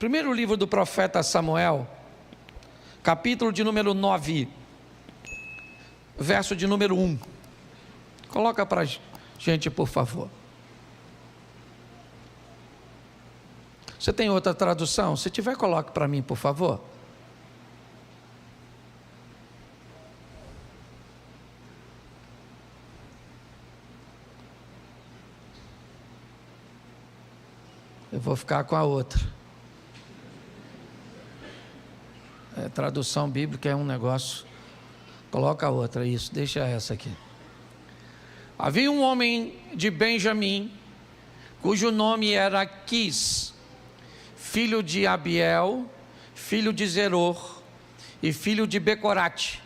Primeiro livro do profeta Samuel, capítulo de número 9, verso de número 1. Coloca para a gente, por favor. Você tem outra tradução? Se tiver, coloque para mim, por favor. Eu vou ficar com a outra. Tradução bíblica é um negócio. Coloca a outra, isso, deixa essa aqui. Havia um homem de Benjamim, cujo nome era Quis, filho de Abiel, filho de Zeror, e filho de Becorate,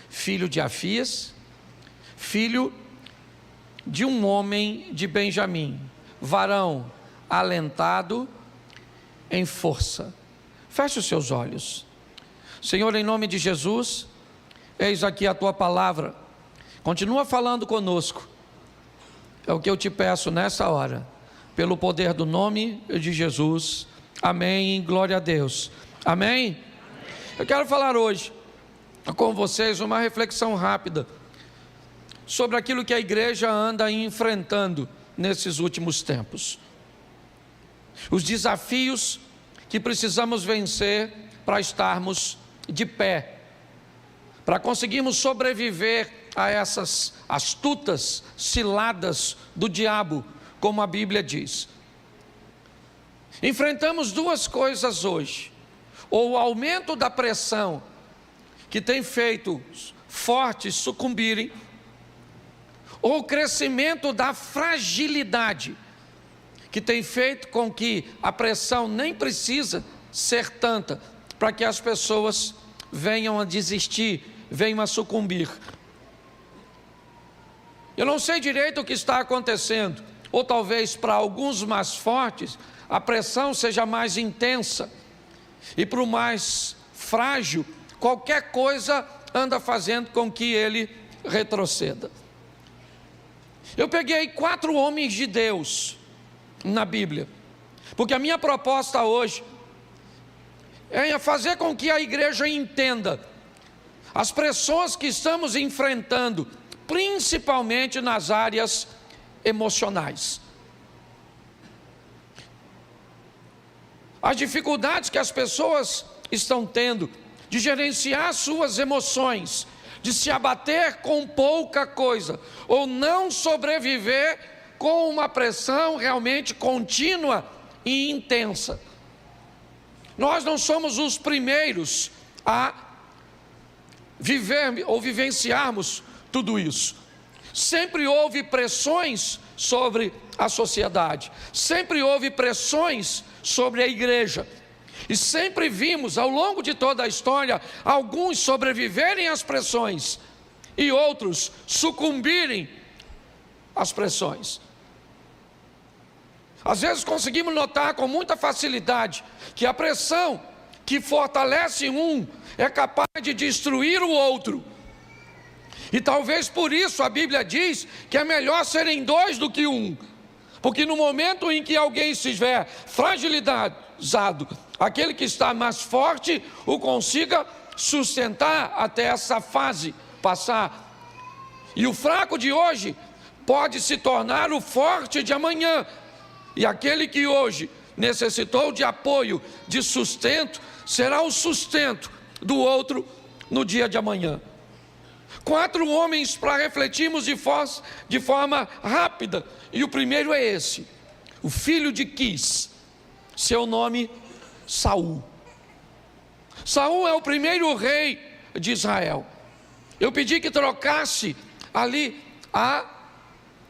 filho de Afias, filho de um homem de Benjamim, varão alentado em força. Feche os seus olhos. Senhor, em nome de Jesus, eis aqui a tua palavra. Continua falando conosco. É o que eu te peço nessa hora, pelo poder do nome de Jesus. Amém, glória a Deus. Amém? Eu quero falar hoje com vocês uma reflexão rápida sobre aquilo que a igreja anda enfrentando nesses últimos tempos. Os desafios que precisamos vencer para estarmos de pé, para conseguirmos sobreviver a essas astutas ciladas do diabo, como a Bíblia diz. Enfrentamos duas coisas hoje: ou o aumento da pressão, que tem feito fortes sucumbirem, ou o crescimento da fragilidade, que tem feito com que a pressão nem precisa ser tanta, para que as pessoas venham a desistir, venham a sucumbir. Eu não sei direito o que está acontecendo, ou talvez para alguns mais fortes, a pressão seja mais intensa, e para o mais frágil, qualquer coisa anda fazendo com que ele retroceda. Eu peguei 4 homens de Deus na Bíblia, porque a minha proposta hoje é fazer com que a igreja entenda as pressões que estamos enfrentando, principalmente nas áreas emocionais. As dificuldades que as pessoas estão tendo de gerenciar suas emoções, de se abater com pouca coisa, ou não sobreviver com uma pressão realmente contínua e intensa. Nós não somos os primeiros a viver ou vivenciarmos tudo isso. Sempre houve pressões sobre a sociedade, sempre houve pressões sobre a igreja, e sempre vimos ao longo de toda a história alguns sobreviverem às pressões e outros sucumbirem às pressões. Às vezes conseguimos notar com muita facilidade que a pressão que fortalece um é capaz de destruir o outro. E talvez por isso a Bíblia diz que é melhor serem 2 do que 1. Porque no momento em que alguém estiver fragilizado, aquele que está mais forte o consiga sustentar até essa fase passar. E o fraco de hoje pode se tornar o forte de amanhã. E aquele que hoje necessitou de apoio, de sustento, será o sustento do outro no dia de amanhã. 4 homens para refletirmos de forma rápida. E o primeiro é esse: o filho de Quis, seu nome Saul. Saul é o primeiro rei de Israel. Eu pedi que trocasse ali a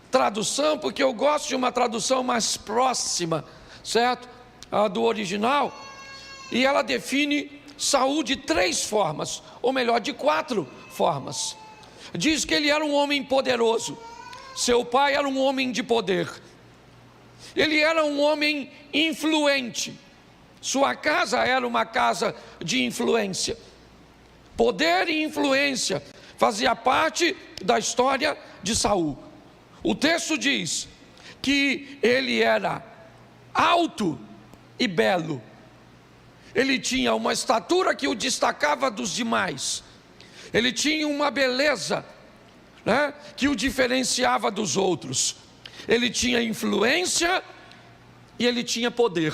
tradução, porque eu gosto de uma tradução mais próxima, certo? Do original. E ela define Saul de 3 formas, ou melhor, de 4 formas. Diz que ele era um homem poderoso, seu pai era um homem de poder, ele era um homem influente, sua casa era uma casa de influência. Poder e influência fazia parte da história de Saul. O texto diz que ele era alto e belo. ele tinha uma estatura que o destacava dos demais, ele tinha uma beleza, né, que o diferenciava dos outros, ele tinha influência e ele tinha poder.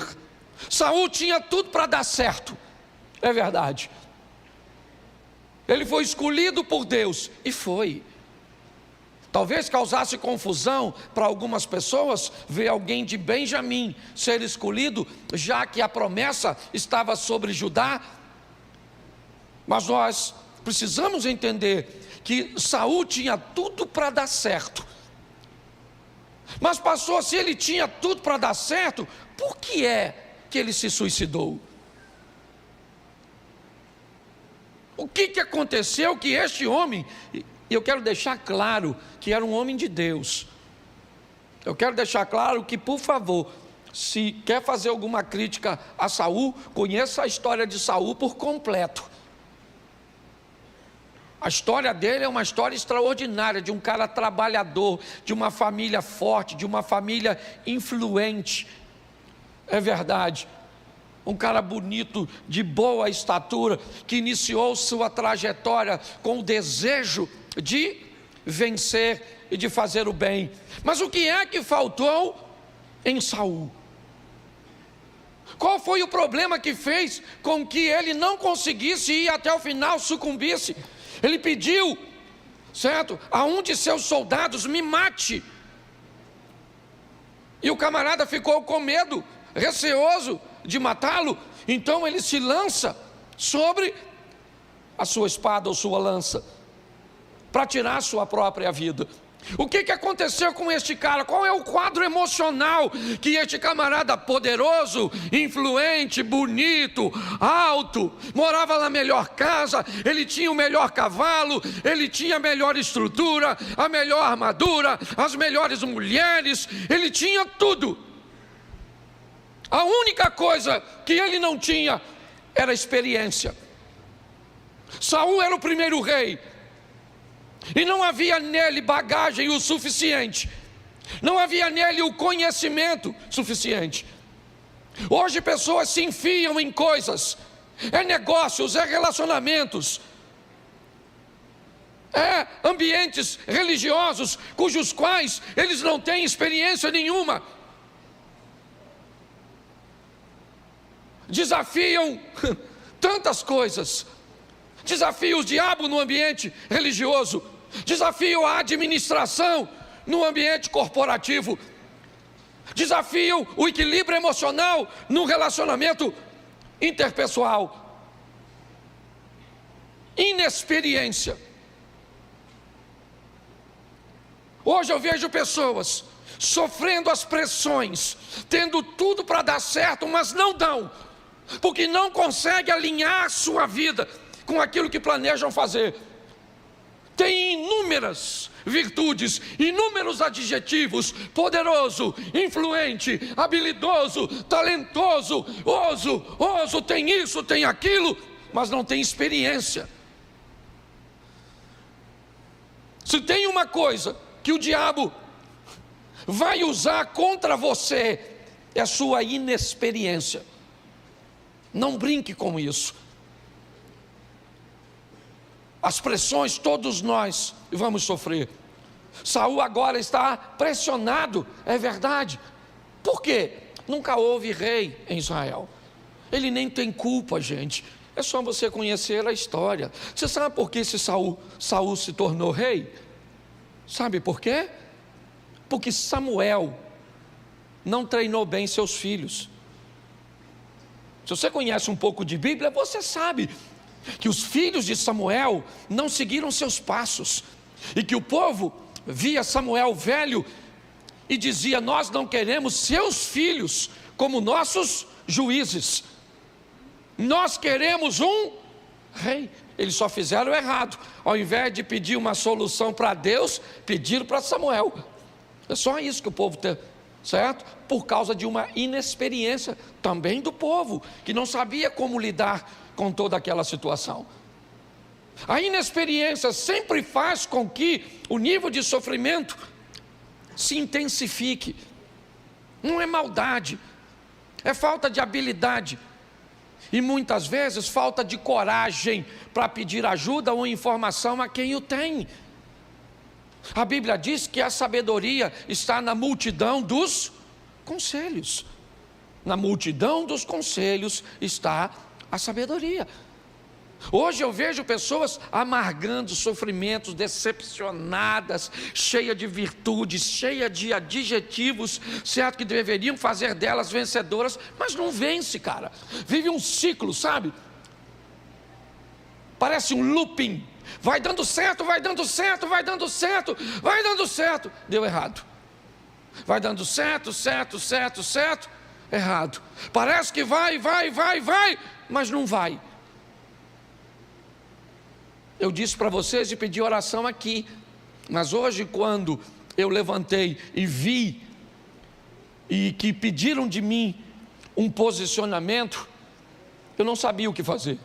Saul tinha tudo para dar certo, é verdade. Ele foi escolhido por Deus, e foi. Talvez causasse confusão para algumas pessoas ver alguém de Benjamim ser escolhido, já que a promessa estava sobre Judá. Mas nós precisamos entender que Saul tinha tudo para dar certo. Mas pastor, se ele tinha tudo para dar certo, por que é que ele se suicidou? O que aconteceu que este homem, e eu quero deixar claro que era um homem de Deus. Eu quero deixar claro que, por favor, se quer fazer alguma crítica a Saul, conheça a história de Saul por completo. A história dele é uma história extraordinária, de um cara trabalhador, de uma família forte, de uma família influente. É verdade. Um cara bonito, de boa estatura, que iniciou sua trajetória com o desejo de vencer e de fazer o bem. Mas o que é que faltou em Saul? Qual foi o problema que fez com que ele não conseguisse ir até o final, sucumbisse? Ele pediu, certo, a um de seus soldados: me mate. E o camarada ficou com medo, receoso de matá-lo. Então ele se lança sobre a sua espada ou sua lança para tirar a sua própria vida. O que aconteceu com este cara? Qual é o quadro emocional que este camarada poderoso, influente, bonito, alto, morava na melhor casa, ele tinha o melhor cavalo, ele tinha a melhor estrutura, a melhor armadura, as melhores mulheres, ele tinha tudo. A única coisa que ele não tinha era experiência. Saul era o primeiro rei, e não havia nele bagagem o suficiente, não havia nele o conhecimento suficiente. Hoje pessoas se enfiam em coisas, é negócios, é relacionamentos, é ambientes religiosos, cujos quais eles não têm experiência nenhuma. Desafiam tantas coisas, desafio o diabo no ambiente religioso, desafio a administração no ambiente corporativo, desafio o equilíbrio emocional no relacionamento interpessoal. Inexperiência. Hoje eu vejo pessoas sofrendo as pressões, tendo tudo para dar certo, mas não dão, porque não conseguem alinhar sua vida com aquilo que planejam fazer. Tem inúmeras virtudes, inúmeros adjetivos: poderoso, influente, habilidoso, talentoso, oso, tem isso, tem aquilo, mas não tem experiência. Se tem uma coisa que o diabo vai usar contra você, é a sua inexperiência. Não brinque com isso. As pressões todos nós vamos sofrer. Saul agora está pressionado, é verdade. Por quê? Nunca houve rei em Israel. Ele nem tem culpa, gente. É só você conhecer a história. Você sabe por que Saul se tornou rei? Sabe por quê? Porque Samuel não treinou bem seus filhos. Se você conhece um pouco de Bíblia, você sabe que os filhos de Samuel não seguiram seus passos, e que o povo via Samuel velho e dizia: nós não queremos seus filhos como nossos juízes, nós queremos um rei. Eles só fizeram errado, ao invés de pedir uma solução para Deus, pediram para Samuel. É só isso que o povo tem, certo? Por causa de uma inexperiência também do povo, que não sabia como lidar com toda aquela situação. A inexperiência sempre faz com que o nível de sofrimento se intensifique. Não é maldade, é falta de habilidade, E muitas vezes falta de coragem para pedir ajuda ou informação a quem o tem. A Bíblia diz que a sabedoria está na multidão dos conselhos. Na multidão dos conselhos está a sabedoria. Hoje eu vejo pessoas amargando sofrimentos, decepcionadas, cheia de virtudes, cheia de adjetivos, certo, que deveriam fazer delas vencedoras, mas não vence, cara. Vive um ciclo, sabe? Parece um looping. Vai dando certo, vai dando certo, vai dando certo, vai dando certo. Deu errado. Vai dando certo, certo, certo, certo, errado. Parece que vai, mas não vai. Eu disse para vocês de pedir oração aqui, mas hoje quando eu levantei e vi, e que pediram de mim um posicionamento, eu não sabia o que fazer.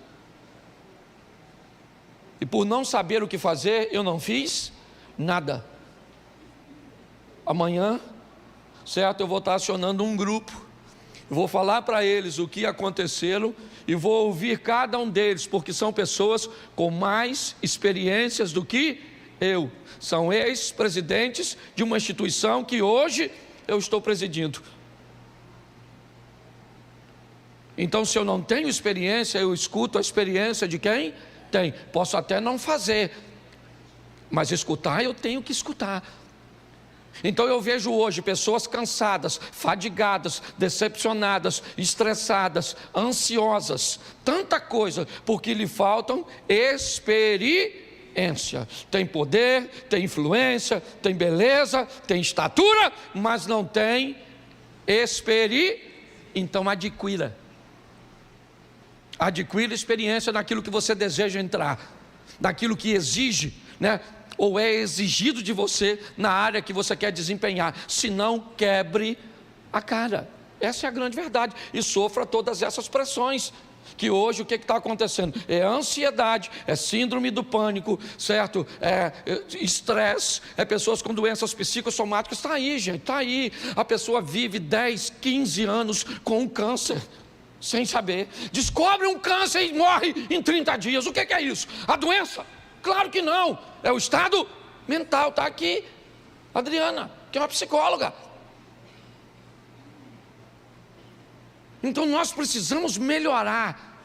E por não saber o que fazer, eu não fiz nada. Amanhã, certo, eu vou estar acionando um grupo. Vou falar para eles o que aconteceram e vou ouvir cada um deles, porque são pessoas com mais experiências do que eu. São ex-presidentes de uma instituição que hoje eu estou presidindo. Então, se eu não tenho experiência, eu escuto a experiência de quem tem. Posso até não fazer, mas escutar eu tenho que escutar. Então eu vejo hoje pessoas cansadas, fadigadas, decepcionadas, estressadas, ansiosas, tanta coisa, porque lhe faltam experiência. Tem poder, tem influência, tem beleza, tem estatura, mas não tem experiência. Então adquira experiência naquilo que você deseja entrar, naquilo que exige, né? Ou é exigido de você na área que você quer desempenhar. Se não, quebre a cara. Essa é a grande verdade. E sofra todas essas pressões. Que hoje o que está acontecendo? É ansiedade, é síndrome do pânico, certo? É estresse, é pessoas com doenças psicossomáticas. Está aí, gente, está aí. A pessoa vive 10, 15 anos com um câncer, sem saber. Descobre um câncer e morre em 30 dias. O que é isso? A doença? Claro que não, é o estado mental. Está aqui Adriana, que é uma psicóloga. Então nós precisamos melhorar,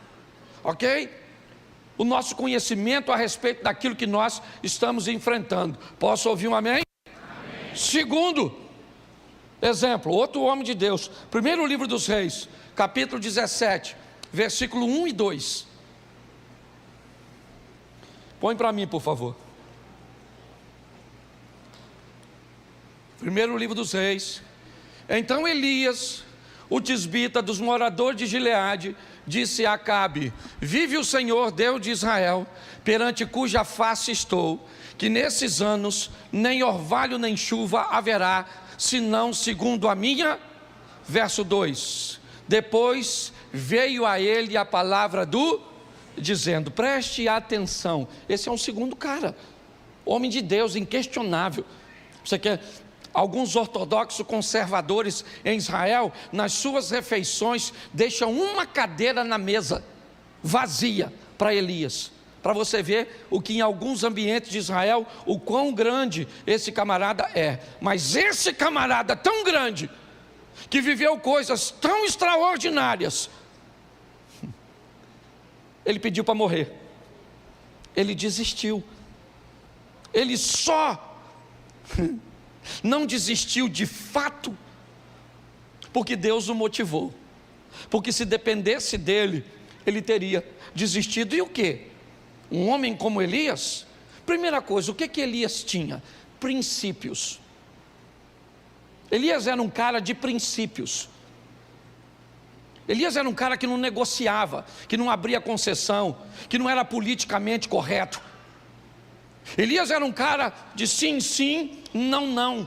ok? O nosso conhecimento a respeito daquilo que nós estamos enfrentando. Posso ouvir um amém? Amém. Segundo exemplo, outro homem de Deus, primeiro livro dos Reis, capítulo 17, versículo 1 e 2. Põe para mim, por favor. Primeiro livro dos Reis. Então Elias, o tisbita dos moradores de Gileade, disse a Acabe: vive o Senhor, Deus de Israel, perante cuja face estou, que nesses anos nem orvalho nem chuva haverá, senão segundo a minha. Verso 2. Depois veio a ele a palavra do dizendo, preste atenção, esse é um segundo cara, homem de Deus, inquestionável. Você quer? Alguns ortodoxos conservadores em Israel, nas suas refeições, deixam uma cadeira na mesa, vazia, para Elias, para você ver o que em alguns ambientes de Israel, o quão grande esse camarada é. Mas esse camarada tão grande, que viveu coisas tão extraordinárias, ele pediu para morrer, ele desistiu, ele só não desistiu de fato, porque Deus o motivou, porque se dependesse dele, ele teria desistido. E o que? Um homem como Elias, primeira coisa, o que Elias tinha? Princípios. Elias era um cara de princípios. Elias era um cara que não negociava, que não abria concessão, que não era politicamente correto. Elias era um cara de sim, sim, não, não.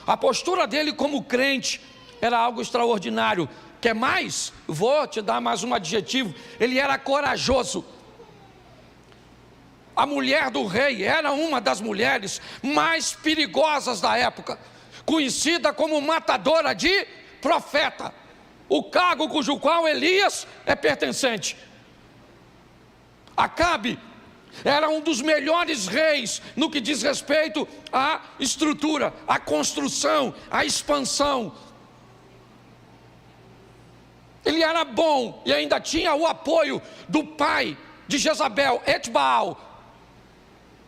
A postura dele como crente era algo extraordinário. Quer mais? Vou te dar mais um adjetivo. Ele era corajoso. A mulher do rei era uma das mulheres mais perigosas da época, conhecida como matadora de profeta. o cargo cujo qual Elias é pertencente. Acabe era um dos melhores reis no que diz respeito à estrutura, à construção, à expansão. Ele era bom e ainda tinha o apoio do pai de Jezabel, Etbaal.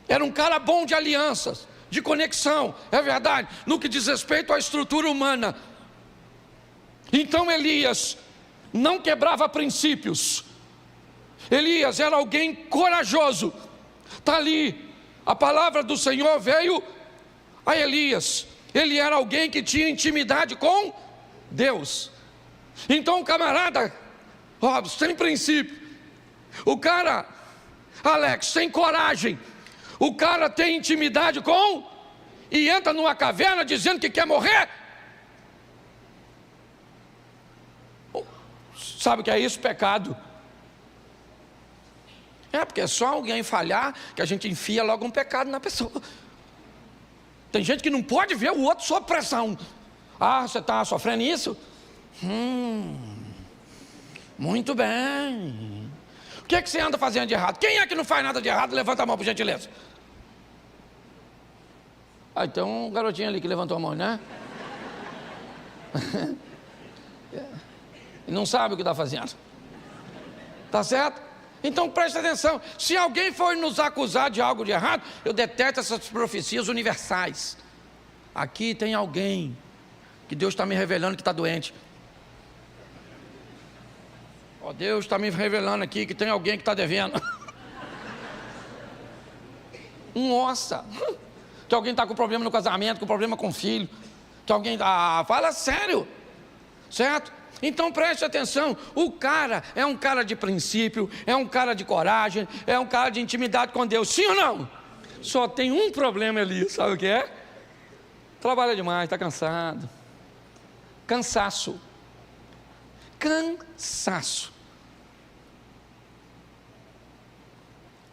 Era um cara bom de alianças, de conexão, é verdade, no que diz respeito à estrutura humana. Então Elias não quebrava princípios. Elias era alguém corajoso. Está ali, a palavra do Senhor veio a Elias. Ele era alguém que tinha intimidade com Deus. Então o camarada, Robson, tem princípio. O cara, Alex, tem coragem. O cara tem intimidade com, e entra numa caverna dizendo que quer morrer. Sabe o que é isso? Pecado. É porque é só alguém falhar que a gente enfia logo um pecado na pessoa. Tem gente que não pode ver o outro sob pressão. Ah, você está sofrendo isso? Muito bem. O que é que você anda fazendo de errado? Quem é que não faz nada de errado? Levanta a mão por gentileza. Ah, então um garotinho ali que levantou a mão, né? E não sabe o que está fazendo. Tá certo? Então preste atenção, se alguém for nos acusar de algo de errado, eu detesto essas profecias universais. Aqui tem alguém que Deus está me revelando que está doente. Ó, Deus está me revelando aqui que tem alguém que está devendo. Nossa, que alguém está com problema no casamento, com problema com o filho, que alguém fala sério, certo? Então preste atenção, o cara é um cara de princípio, é um cara de coragem, é um cara de intimidade com Deus, sim ou não? Só tem um problema ali, sabe o que é? Trabalha demais, está cansado. Cansaço.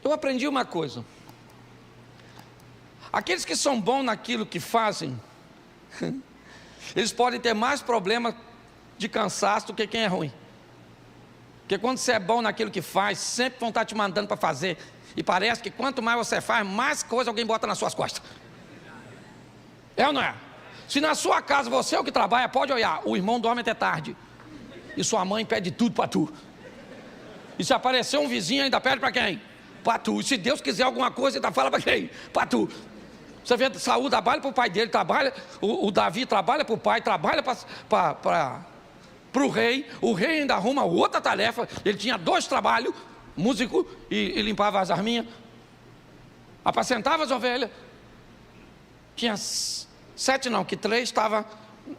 Eu aprendi uma coisa. Aqueles que são bons naquilo que fazem, eles podem ter mais problemas de cansaço do que quem é ruim. Porque quando você é bom naquilo que faz, sempre vão estar te mandando para fazer. E parece que quanto mais você faz, mais coisa alguém bota nas suas costas. É ou não é? Se na sua casa você é o que trabalha, pode olhar, o irmão dorme até tarde. E sua mãe pede tudo para tu. E se aparecer um vizinho, ainda pede para quem? Para tu. E se Deus quiser alguma coisa, ainda fala para quem? Para tu. Você vê, Saúl trabalha para o pai dele, trabalha, o Davi trabalha para o pai, trabalha para o rei ainda arruma outra tarefa. Ele tinha 2 trabalhos, músico e limpava as arminhas, apacentava as ovelhas. Tinha 7 não, que 3 estavam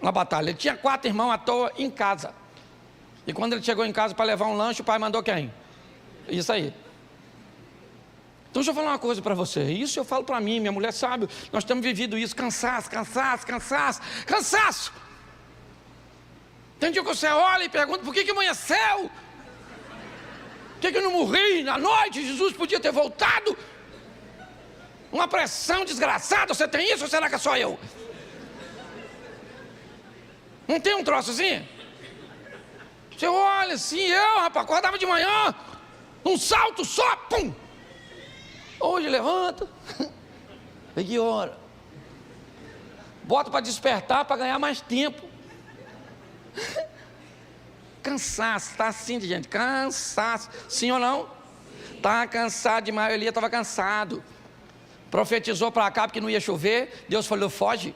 na batalha. Ele tinha 4 irmãos à toa em casa. E quando ele chegou em casa para levar um lanche, o pai mandou quem? Isso aí. Então deixa eu falar uma coisa para você. Isso eu falo para mim, minha mulher sabe. Nós temos vivido isso, cansaço. Tem dia que você olha e pergunta, por que amanheceu? Por que eu não morri na noite? Jesus podia ter voltado. Uma pressão desgraçada, você tem isso ou será que é só eu? Não tem um troço assim? Você olha assim, rapaz, acordava de manhã, um salto só, pum! Hoje levanta, e que hora? Bota para despertar, para ganhar mais tempo. Cansaço, está assim, gente, cansaço, sim ou não? Está cansado demais, Elias estava cansado. Profetizou para Acabe que não ia chover, Deus falou, foge.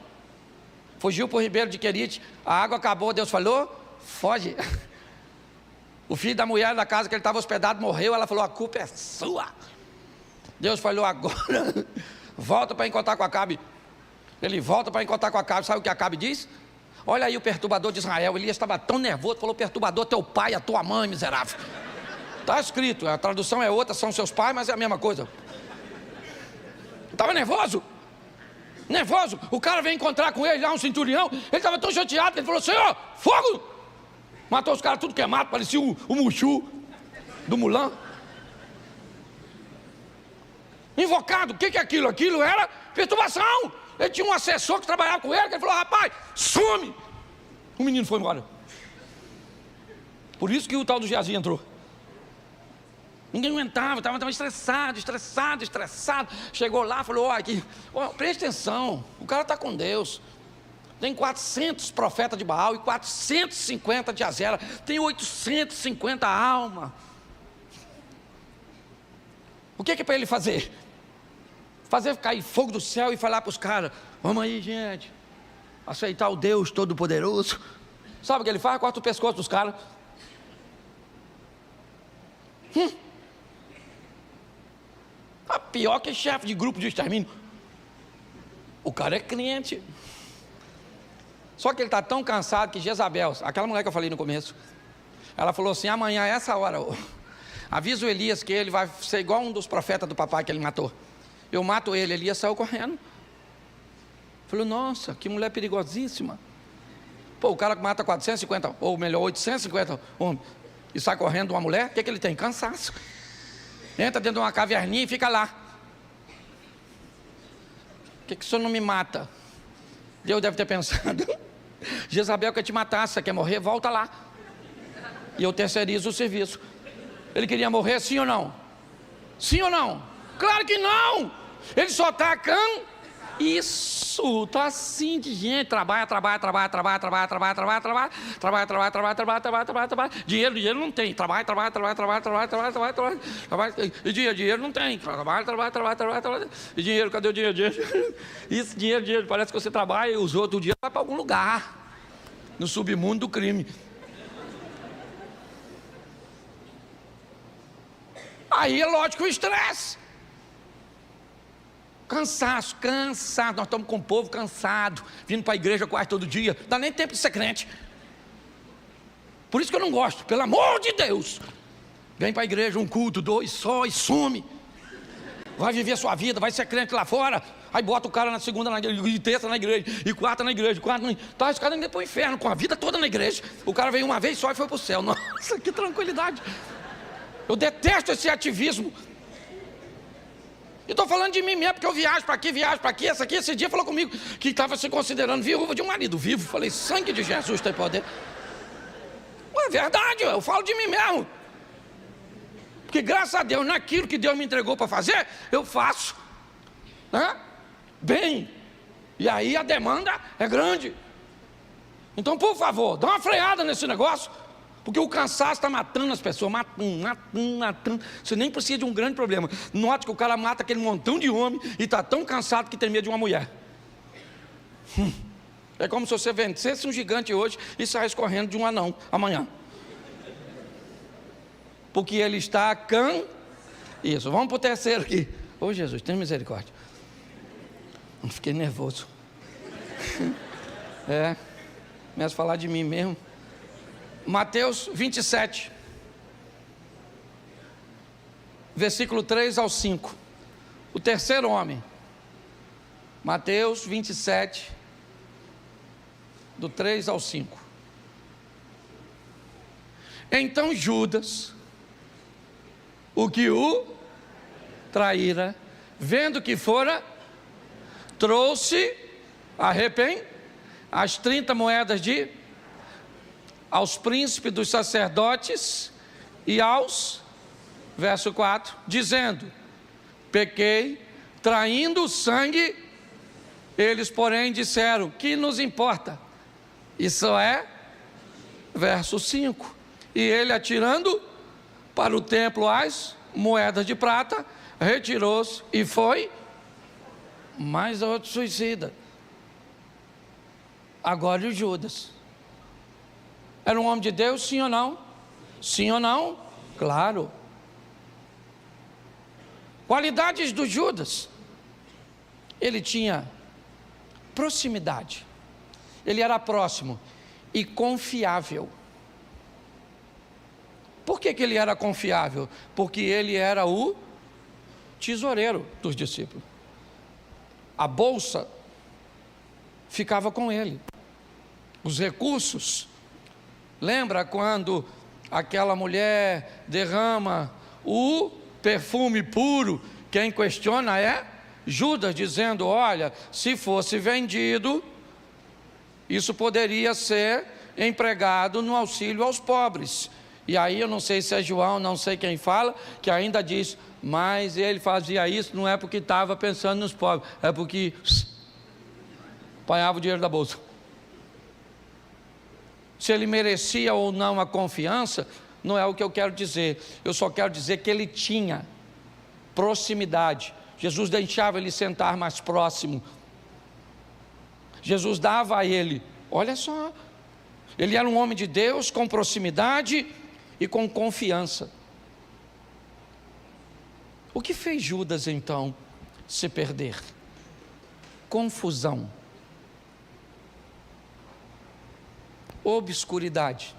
Fugiu para o ribeiro de Querite, a água acabou, Deus falou, foge. O filho da mulher da casa que ele estava hospedado morreu, ela falou, a culpa é sua. Deus falou, agora volta para encontrar com Acabe. Ele volta para encontrar com Acabe, sabe o que Acabe diz? Olha aí o perturbador de Israel. Elias estava tão nervoso, falou, perturbador, teu pai, a tua mãe, miserável. Está escrito, a tradução é outra, são seus pais, mas é a mesma coisa. Estava nervoso. O cara veio encontrar com ele lá, um centurião. Ele estava tão chateado que ele falou, Senhor, fogo! Matou os caras tudo queimado, parecia o Mushu do Mulan. Invocado, o que é aquilo? Aquilo era perturbação. Ele tinha um assessor que trabalhava com ele, que ele falou, rapaz, some! O menino foi embora. Por isso que o tal do Geazi entrou. Ninguém aguentava, estava estressado. Chegou lá, falou, aqui, preste atenção, o cara está com Deus. Tem 400 profetas de Baal e 450 de Azera. Tem 850 almas. O que é para ele fazer? Fazer cair fogo do céu e falar para os caras: vamos aí, gente, aceitar o Deus Todo-Poderoso. Sabe o que ele faz? Corta o pescoço dos caras. Pior que chefe de grupo de extermínio. O cara é crente. Só que ele está tão cansado que Jezabel, aquela mulher que eu falei no começo, ela falou assim: amanhã, essa hora, avisa o Elias que ele vai ser igual um dos profetas do papai que ele matou. Eu mato ele. Elias saiu correndo. Falou: nossa, que mulher perigosíssima. Pô, o cara que mata 450, ou melhor, 850 homens, e sai correndo de uma mulher, o que ele tem? Cansaço. Entra dentro de uma caverninha e fica lá. Por que o senhor não me mata? Deus deve ter pensado: Jezabel quer te matar, você quer morrer? Volta lá. E eu terceirizo o serviço. Ele queria morrer, sim ou não? Sim ou não? Claro que não! Ele só está Isso, está assim de gente. Trabalha. Dinheiro não tem. Trabalha. E dinheiro não tem. Trabalha. E dinheiro, cadê o dinheiro? Isso, dinheiro. Parece que você trabalha e os outros o dinheiro vai para algum lugar. No submundo do crime. Aí é lógico o estresse. Cansaço. Nós estamos com o povo cansado, vindo para a igreja quase todo dia. Não dá nem tempo de ser crente. Por isso que eu não gosto, pelo amor de Deus. Vem para a igreja, um culto, 2 só e some. Vai viver a sua vida, vai ser crente lá fora. Aí bota o cara na segunda, e terça na igreja, e quarta na igreja, Tá, esse cara ainda para o inferno, com a vida toda na igreja. O cara veio uma vez só e foi para o céu. Nossa, que tranquilidade. Eu detesto esse ativismo. E estou falando de mim mesmo, porque eu viajo para aqui, esse dia falou comigo que estava se considerando viúva de um marido vivo. Falei: sangue de Jesus tem poder. É verdade, eu falo de mim mesmo. Porque graças a Deus, naquilo que Deus me entregou para fazer, eu faço bem. E aí a demanda é grande. Então, por favor, dá uma freada nesse negócio. Porque o cansaço está matando as pessoas, matando. Você nem precisa de um grande problema. Note que o cara mata aquele montão de homem e está tão cansado que tem medo de uma mulher. É como se você vencesse um gigante hoje e saísse correndo de um anão amanhã. Porque ele está Isso, vamos para o terceiro aqui. Ô Jesus, tenha misericórdia. Não fiquei nervoso. Começo a falar de mim mesmo. Mateus 27, versículo 3 ao 5. O terceiro homem. Mateus 27, do 3 ao 5. Então Judas, o que o traíra, vendo que fora, trouxe as 30 moedas aos príncipes dos sacerdotes e verso 4, dizendo: pequei, traindo o sangue. Eles, porém, disseram: que nos importa? Isso verso 5. E ele, atirando para o templo as moedas de prata, retirou-se e foi. Mais outro suicida. Agora o Judas. Era um homem de Deus, sim ou não? Sim ou não? Claro. Qualidades do Judas: ele tinha proximidade, ele era próximo e confiável. Por que ele era confiável? Porque ele era o tesoureiro dos discípulos. A bolsa ficava com ele, os recursos. Lembra quando aquela mulher derrama o perfume puro? Quem questiona é Judas, dizendo: olha, se fosse vendido, isso poderia ser empregado no auxílio aos pobres. E aí eu não sei se é João, não sei quem fala, que ainda diz, mas ele fazia isso não é porque estava pensando nos pobres, é porque apanhava o dinheiro da bolsa. Se ele merecia ou não a confiança, não é o que eu quero dizer. Eu só quero dizer que ele tinha proximidade. Jesus deixava ele sentar mais próximo. Jesus dava a ele, olha só, ele era um homem de Deus com proximidade e com confiança. O que fez Judas então se perder? Confusão, obscuridade.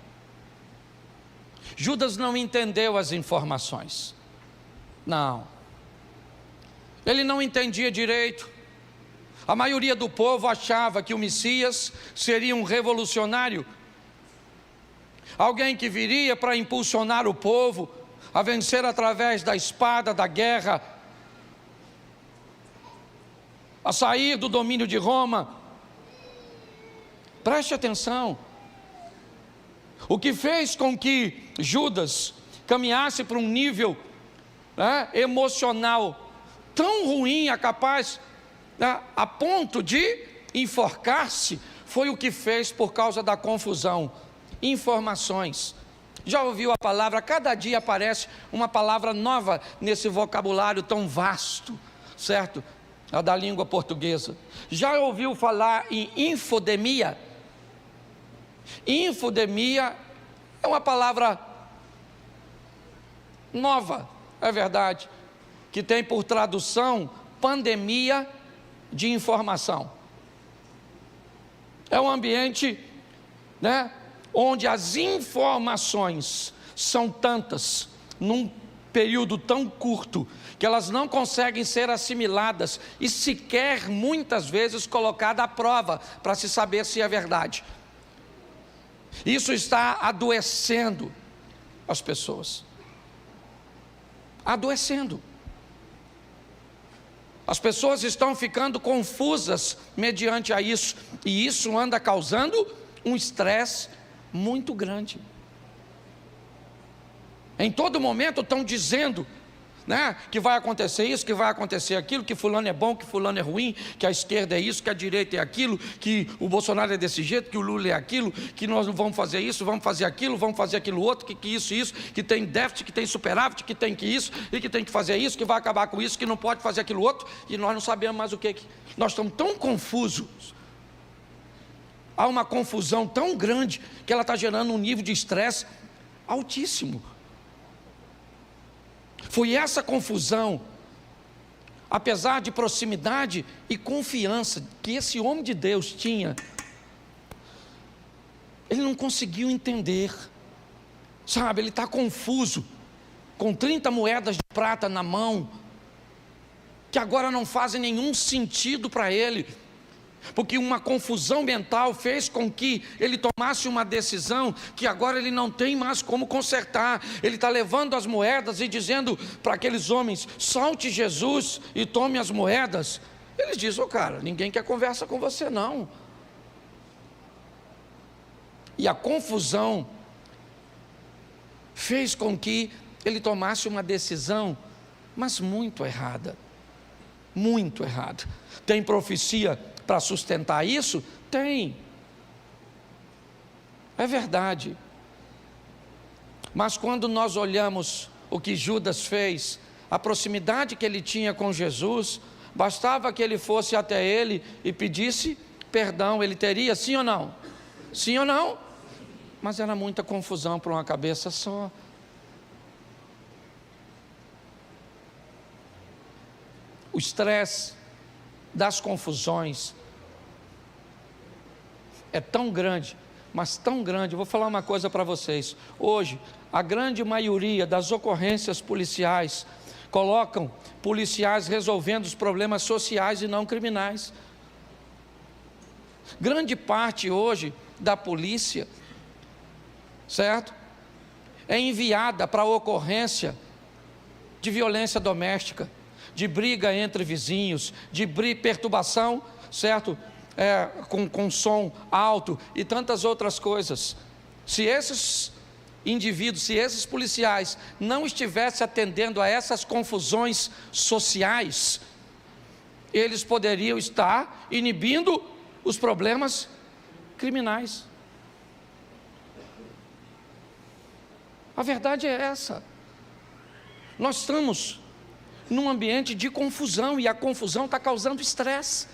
Judas não entendeu as informações. Não. Ele não entendia direito. A maioria do povo achava que o Messias seria um revolucionário, alguém que viria para impulsionar o povo a vencer através da espada, da guerra, a sair do domínio de Roma. Preste atenção. O que fez com que Judas caminhasse para um nível emocional tão ruim, a ponto de enforcar-se, foi o que fez por causa da confusão. Informações. Já ouviu a palavra? Cada dia aparece uma palavra nova nesse vocabulário tão vasto, certo? A da língua portuguesa. Já ouviu falar em infodemia? Infodemia é uma palavra nova, é verdade, que tem por tradução pandemia de informação. É um ambiente, onde as informações são tantas, num período tão curto, que elas não conseguem ser assimiladas e sequer muitas vezes colocadas à prova, para se saber se é verdade. Isso está adoecendo as pessoas. Adoecendo. As pessoas estão ficando confusas mediante a isso, e isso anda causando um estresse muito grande. Em todo momento estão dizendo, que vai acontecer isso, que vai acontecer aquilo, que fulano é bom, que fulano é ruim, que a esquerda é isso, que a direita é aquilo, que o Bolsonaro é desse jeito, que o Lula é aquilo, que nós não vamos fazer isso, vamos fazer aquilo outro, que isso, que tem déficit, que tem superávit, que tem que isso, e que tem que fazer isso, que vai acabar com isso, que não pode fazer aquilo outro, e nós não sabemos mais o que. Nós estamos tão confusos. Há uma confusão tão grande que ela está gerando um nível de estresse altíssimo. Foi essa confusão, apesar de proximidade e confiança que esse homem de Deus tinha, ele não conseguiu entender, ele está confuso, com 30 moedas de prata na mão, que agora não fazem nenhum sentido para ele, porque uma confusão mental fez com que ele tomasse uma decisão que agora ele não tem mais como consertar. Ele está levando as moedas e dizendo para aqueles homens, solte Jesus e tome as moedas. Eles dizem, cara, ninguém quer conversa com você não. E a confusão fez com que ele tomasse uma decisão, mas muito errada. Muito errada. Tem profecia para sustentar isso? Tem. É verdade. Mas quando nós olhamos o que Judas fez, a proximidade que ele tinha com Jesus, bastava que ele fosse até ele e pedisse perdão, ele teria, sim ou não? Sim ou não? Mas era muita confusão para uma cabeça só. O estresse das confusões é tão grande, mas tão grande. Eu vou falar uma coisa para vocês. Hoje, a grande maioria das ocorrências policiais colocam policiais resolvendo os problemas sociais e não criminais. Grande parte hoje da polícia, certo? É enviada para a ocorrência de violência doméstica, de briga entre vizinhos, de perturbação, certo? Com som alto e tantas outras coisas. Se esses indivíduos, se esses policiais não estivessem atendendo a essas confusões sociais, eles poderiam estar inibindo os problemas criminais. A verdade é essa. Nós estamos num ambiente de confusão, e a confusão está causando estresse.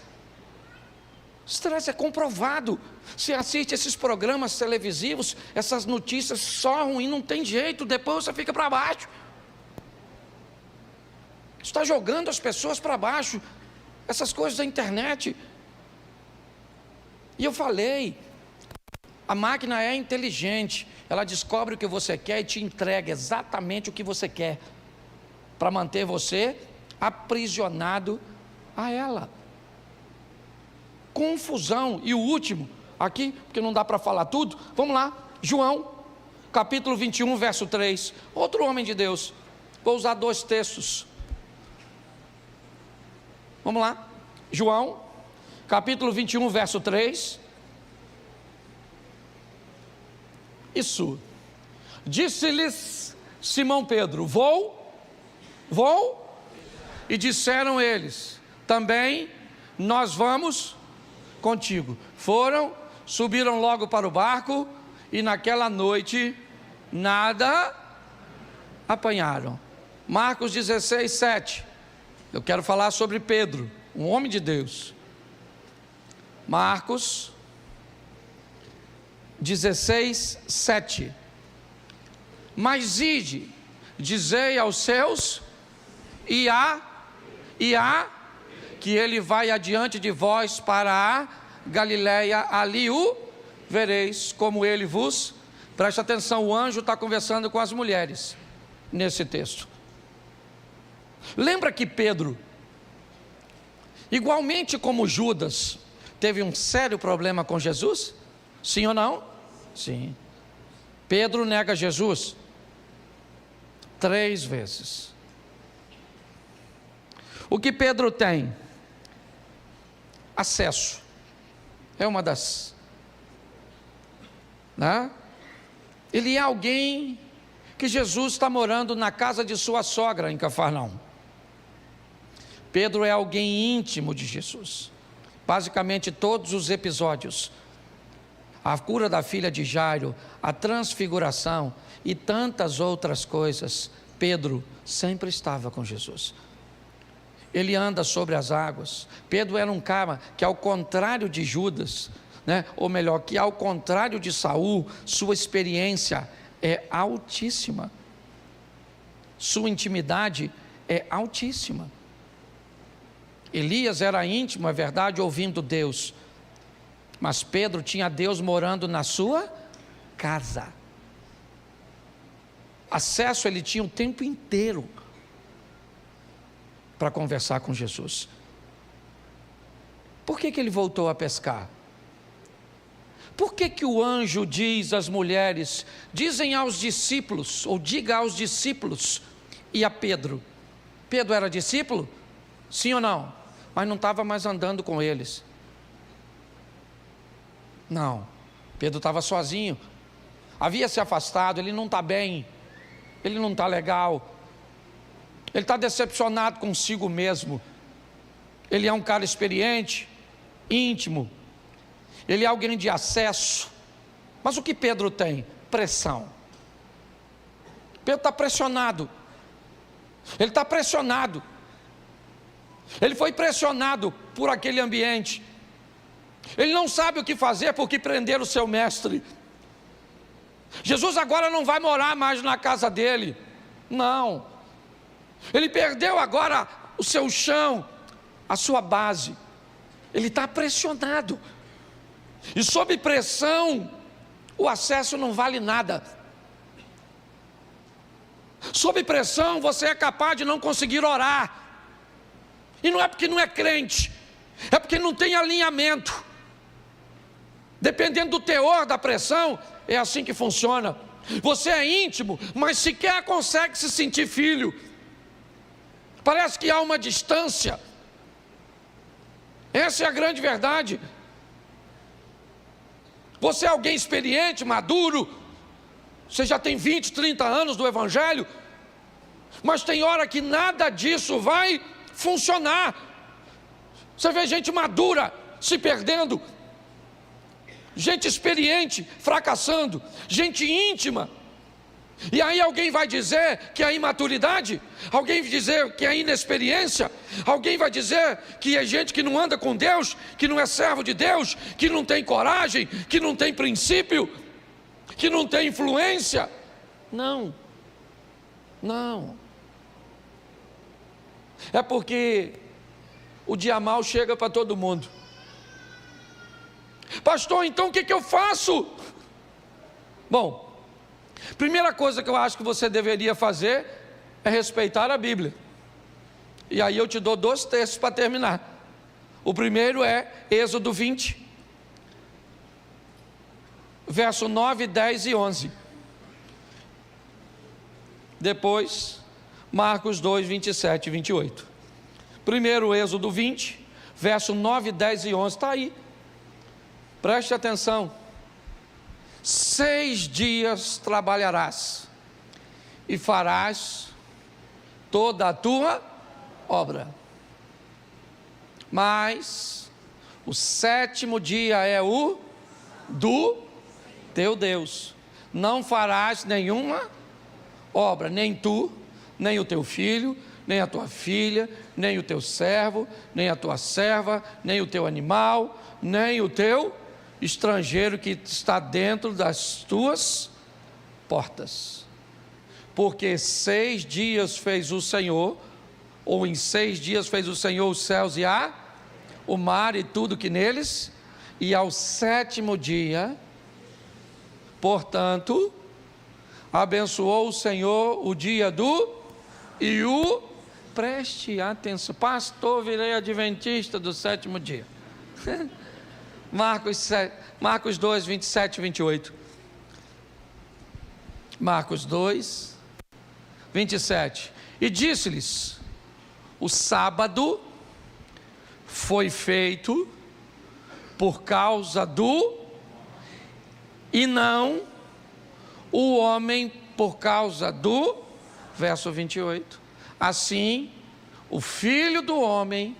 Estresse é comprovado. Você assiste esses programas televisivos, essas notícias só ruim, não tem jeito, depois você fica para baixo. Está jogando as pessoas para baixo, essas coisas da internet. E eu falei, a máquina é inteligente, ela descobre o que você quer e te entrega exatamente o que você quer, para manter você aprisionado a ela. Confusão. E o último, aqui, porque não dá para falar tudo, vamos lá, João, capítulo 21, verso 3, outro homem de Deus, vou usar 2 textos, vamos lá, João, capítulo 21, verso 3, isso, disse-lhes Simão Pedro, vou, e disseram eles, também nós vamos contigo. Foram, subiram logo para o barco, e naquela noite nada apanharam. Marcos 16, 7, eu quero falar sobre Pedro, um homem de Deus. Marcos 16, 7, mas ide, dizei aos seus, e a que ele vai adiante de vós para a Galiléia, ali o vereis, como ele vos... Preste atenção, o anjo está conversando com as mulheres, nesse texto. Lembra que Pedro, igualmente como Judas, teve um sério problema com Jesus? Sim ou não? Sim. Pedro nega Jesus 3 vezes. O que Pedro tem? Acesso. É uma das... né? Ele é alguém que Jesus está morando na casa de sua sogra em Cafarnaum. Pedro é alguém íntimo de Jesus. Basicamente todos os episódios, a cura da filha de Jairo, a transfiguração e tantas outras coisas, Pedro sempre estava com Jesus. Ele anda sobre as águas. Pedro era um cara que, ao contrário de Judas, né, ou melhor, que ao contrário de Saul, sua experiência é altíssima, sua intimidade é altíssima. Elias era íntimo, é verdade, ouvindo Deus, mas Pedro tinha Deus morando na sua casa. Acesso ele tinha o tempo inteiro para conversar com Jesus. Por que ele voltou a pescar? Por que o anjo diz às mulheres, dizem aos discípulos, ou diga aos discípulos e a Pedro? Pedro era discípulo? Sim ou não? Mas não estava mais andando com eles. Não, Pedro estava sozinho, havia se afastado, ele não está bem, ele não está legal, ele está decepcionado consigo mesmo. Ele é um cara experiente, íntimo, ele é alguém de acesso. Mas o que Pedro tem? Pressão. Pedro está pressionado. Ele está pressionado. Ele foi pressionado por aquele ambiente. Ele não sabe o que fazer porque prenderam o seu mestre. Jesus agora não vai morar mais na casa dele. Não. Ele perdeu agora o seu chão, a sua base. Ele está pressionado. E sob pressão, o acesso não vale nada. Sob pressão, você é capaz de não conseguir orar. E não é porque não é crente, é porque não tem alinhamento. Dependendo do teor da pressão, é assim que funciona. Você é íntimo, mas sequer consegue se sentir filho. Parece que há uma distância. Essa é a grande verdade. Você é alguém experiente, maduro, Você já tem 20, 30 anos do Evangelho, mas tem hora que nada disso vai funcionar. Você vê gente madura se perdendo, gente experiente fracassando, gente íntima. E aí alguém vai dizer que é imaturidade, alguém vai dizer que é inexperiência, alguém vai dizer que é gente que não anda com Deus, que não é servo de Deus, que não tem coragem, que não tem princípio, que não tem influência. Não, não. É porque o dia mau chega para todo mundo. Pastor, então o que eu faço? Bom, primeira coisa que eu acho que você deveria fazer é respeitar a Bíblia. E aí eu te dou 2 textos para terminar. O primeiro é Êxodo 20, verso 9, 10 e 11. Depois, Marcos 2, 27 e 28. Primeiro, Êxodo 20, verso 9, 10 e 11. Está aí. Preste atenção. 6 dias trabalharás e farás toda a tua obra, mas o 7º dia é o do teu Deus. Não farás nenhuma obra, nem tu, nem o teu filho, nem a tua filha, nem o teu servo, nem a tua serva, nem o teu animal, nem o teu estrangeiro que está dentro das tuas portas. Porque 6 dias fez o Senhor, ou em 6 dias fez o Senhor os céus e o mar e tudo que neles, e ao 7º dia, portanto, abençoou o Senhor o dia e o, preste atenção, pastor, virei adventista do 7º dia. Marcos 2, 27 e 28. Marcos 2, 27. E disse-lhes: o sábado foi feito por causa e não o homem por causa verso 28. Assim, o Filho do Homem,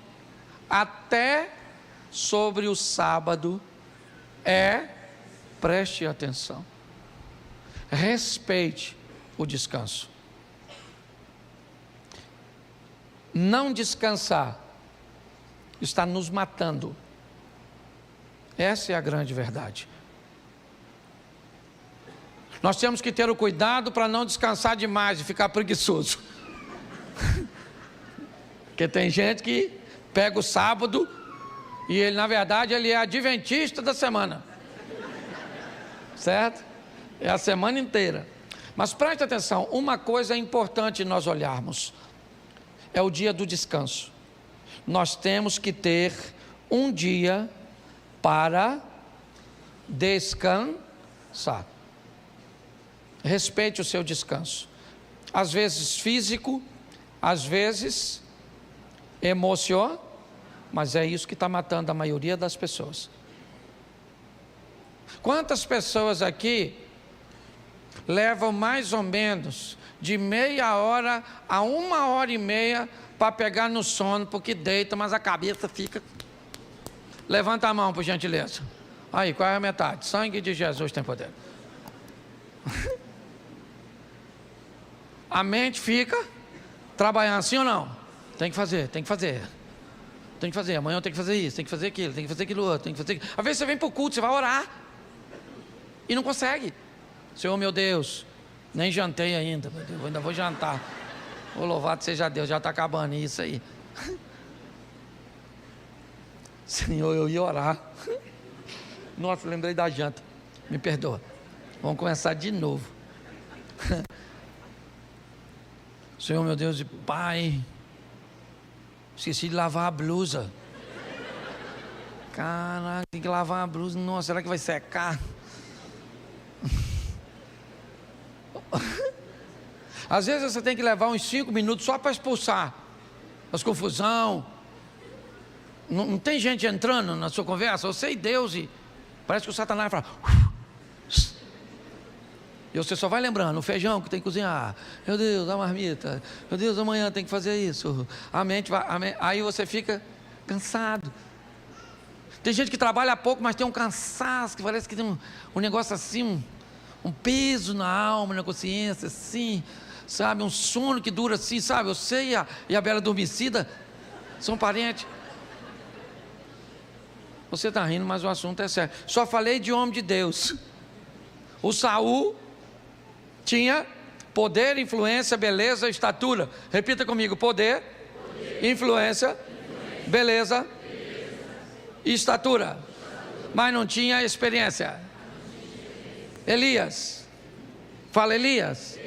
até sobre o sábado, preste atenção, respeite o descanso. Não descansar está nos matando. Essa é a grande verdade. Nós temos que ter o cuidado para não descansar demais e ficar preguiçoso. Porque tem gente que pega o sábado e ele, na verdade, ele é adventista da semana. Certo? É a semana inteira. Mas preste atenção, uma coisa é importante nós olharmos. É o dia do descanso. Nós temos que ter um dia para descansar. Respeite o seu descanso. Às vezes físico, às vezes emocional, mas é isso que está matando a maioria das pessoas. Quantas pessoas aqui levam mais ou menos de meia hora a 1h30 para pegar no sono, porque deita, mas a cabeça fica... Levanta a mão, por gentileza. Aí, qual é a metade? Sangue de Jesus tem poder. A mente fica trabalhando, sim ou não? Tem que fazer, tem que fazer. Tem que fazer, amanhã eu tenho que fazer isso, tem que fazer aquilo, tem que fazer aquilo outro, tem que fazer aquilo. Às vezes você vem para o culto, você vai orar e não consegue. Senhor meu Deus, nem jantei ainda, meu Deus, eu ainda vou jantar. Ô, louvado seja Deus, já está acabando isso aí. Senhor, eu ia orar. Nossa, lembrei da janta. Me perdoa. Vamos começar de novo. Senhor meu Deus e Pai, esqueci de lavar a blusa. Caraca, tem que lavar a blusa. Nossa, será que vai secar? Às vezes você tem que levar uns 5 minutos só para expulsar as confusão. Não tem gente entrando na sua conversa, você e Deus, e parece que o Satanás fala... E você só vai lembrando, o feijão que tem que cozinhar, meu Deus, a marmita, meu Deus, amanhã tem que fazer isso, a mente vai, aí você fica cansado. Tem gente que trabalha pouco, mas tem um cansaço, que parece que tem um negócio assim, um peso na alma, na consciência, assim, sabe, um sono que dura assim, sabe, você e a Bela Adormecida são parentes. Você está rindo, mas o assunto é sério. Só falei de homem de Deus. O Saul tinha poder, influência, beleza, estatura. Repita comigo: poder, influência, beleza e estatura. Mas não tinha experiência. Elias, fala Elias.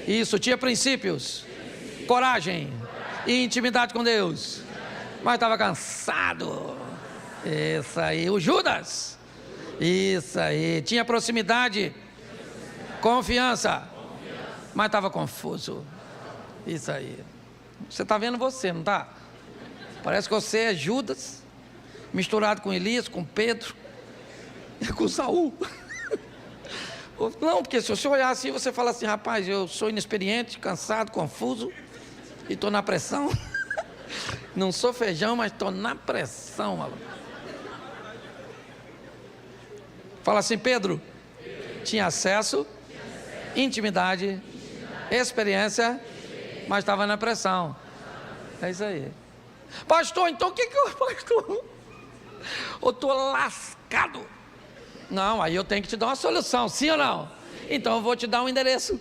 Isso, tinha princípios, coragem e intimidade com Deus, mas estava cansado. Isso aí. O Judas, isso aí, tinha proximidade, confiança, mas estava confuso. Isso aí. Você está vendo você, não está? Parece que você é Judas misturado com Elias, com Pedro e com Saul. Não, porque se você olhar assim, você fala assim: rapaz, eu sou inexperiente, cansado, confuso e estou na pressão. Não sou feijão, mas estou na pressão, maluco. Fala assim: Pedro tinha acesso, intimidade, experiência, mas estava na pressão. É isso aí. Pastor, então o que eu, pastor? Eu estou lascado. Não, aí eu tenho que te dar uma solução, sim ou não? Então eu vou te dar um endereço.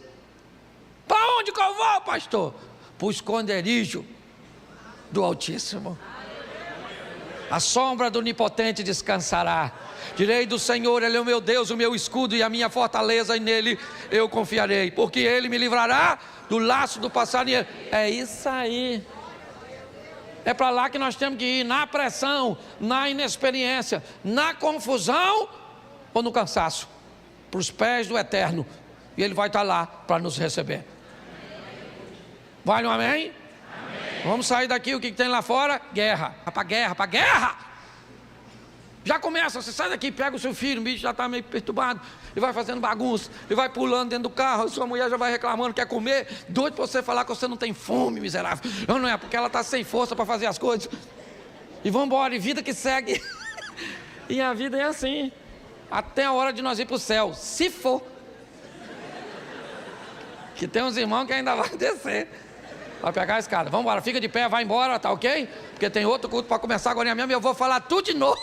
Para onde que eu vou, pastor? Para o esconderijo do Altíssimo. A sombra do Onipotente descansará. Direi do Senhor: Ele é o meu Deus, o meu escudo e a minha fortaleza, e nele eu confiarei, porque Ele me livrará do laço do passarinheiro. É isso aí. É para lá que nós temos que ir, na pressão, na inexperiência, na confusão ou no cansaço, para os pés do Eterno, e Ele vai estar lá para nos receber. Vale um amém? Amém. Vamos sair daqui, o que tem lá fora? Guerra, para guerra, para guerra. Já começa, você sai daqui, pega o seu filho, o bicho já está meio perturbado, e vai fazendo bagunça, e vai pulando dentro do carro, sua mulher já vai reclamando, quer comer, doido para você falar que você não tem fome, miserável. Não é, porque ela está sem força para fazer as coisas. E vamos embora, e vida que segue. E a vida é assim, até a hora de nós ir para o céu, se for. Que tem uns irmãos que ainda vai descer, vai pegar a escada. Vamos embora, fica de pé, vai embora, tá ok? Porque tem outro culto para começar agora mesmo, e eu vou falar tudo de novo.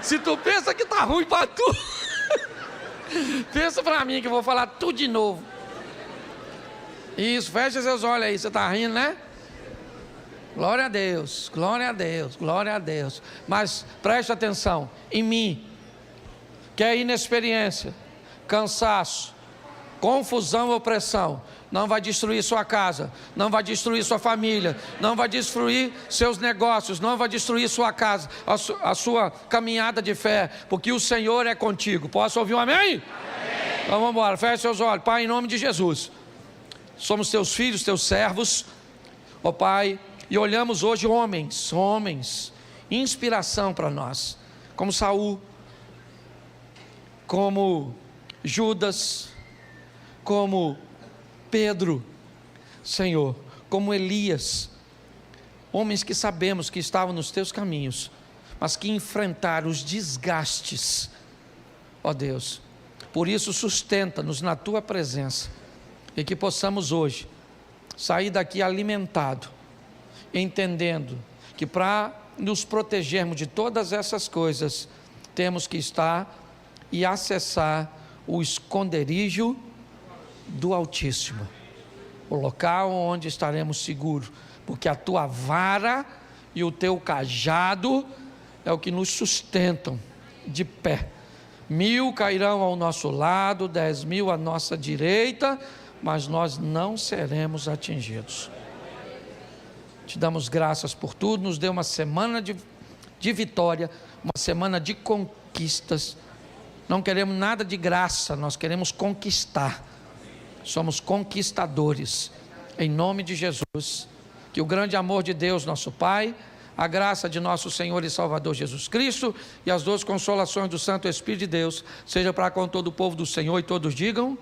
Se tu pensa que tá ruim para tu, pensa para mim que eu vou falar tudo de novo. Isso, fecha seus olhos aí, você tá rindo, né? Glória a Deus, glória a Deus, glória a Deus. Mas preste atenção, em mim, que é inexperiência, cansaço, confusão e opressão, não vai destruir sua casa, não vai destruir sua família, não vai destruir seus negócios, não vai destruir sua casa, a sua caminhada de fé, porque o Senhor é contigo. Posso ouvir um amém? Amém. Então vamos embora, feche seus olhos. Pai, em nome de Jesus, somos teus filhos, teus servos, ó Pai, e olhamos hoje homens, inspiração para nós, como Saul, como Judas, como Pedro, Senhor, como Elias, homens que sabemos que estavam nos teus caminhos, mas que enfrentaram os desgastes, ó Deus. Por isso sustenta-nos na tua presença, e que possamos hoje sair daqui alimentado, entendendo que para nos protegermos de todas essas coisas, temos que estar e acessar o esconderijo do Altíssimo, o local onde estaremos seguros, porque a tua vara e o teu cajado é o que nos sustentam de pé. 1000 cairão ao nosso lado, 10.000 à nossa direita, mas nós não seremos atingidos. Te damos graças por tudo, nos dê uma semana de vitória, uma semana de conquistas. Não queremos nada de graça, nós queremos conquistar. Somos conquistadores, em nome de Jesus. Que o grande amor de Deus, nosso Pai, a graça de nosso Senhor e Salvador Jesus Cristo e as duas consolações do Santo Espírito de Deus, seja para com todo o povo do Senhor, e todos digam...